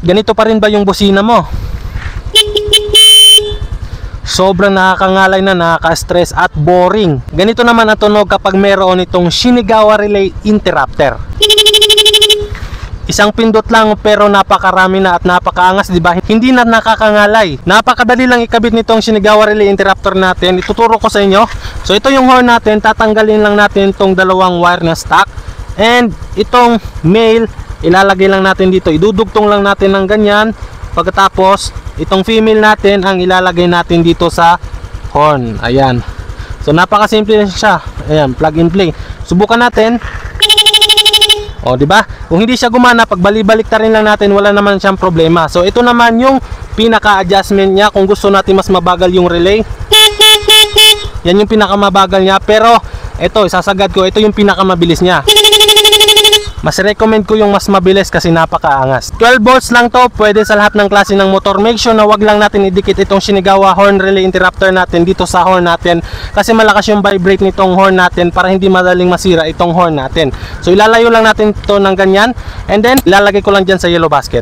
Ganito pa rin ba yung busina mo? Sobrang nakakaangalay na, nakaka-stress at boring. Ganito naman ang tunog kapag meron itong Shinagawa Relay Interrupter. Isang pindot lang pero napakarami na at napakaangas, di ba? Hindi na nakakangalay. Napakadali lang ikabit nitong Shinagawa Relay Interrupter natin. Ituturo ko sa inyo. So ito yung horn natin, tatanggalin lang natin itong dalawang wire na stock. And itong male, ilalagay lang natin dito. Idudugtong lang natin ng ganyan. Pagkatapos, itong female natin ang ilalagay natin dito sa horn. Ayan. So napakasimple na siya. Ayan, plug and play. Subukan natin. O, di ba? Kung hindi siya gumana, pag balik ta rin lang natin, wala naman siyang problema. So ito naman yung pinaka-adjustment niya kung gusto natin mas mabagal yung relay. Yan yung pinaka-mabagal niya, pero ito, isasagad ko, ito yung pinaka-mabilis niya. Mas recommend ko yung mas mabilis kasi napakaangas. 12 volts lang to, pwede sa lahat ng klase ng motor. Make sure na wag lang natin idikit itong Shinagawa horn relay interrupter natin dito sa horn natin, kasi malakas yung vibrate nitong horn natin para hindi madaling masira itong horn natin. So ilalayo lang natin to ng ganyan, and then ilalagay ko lang dyan sa yellow basket.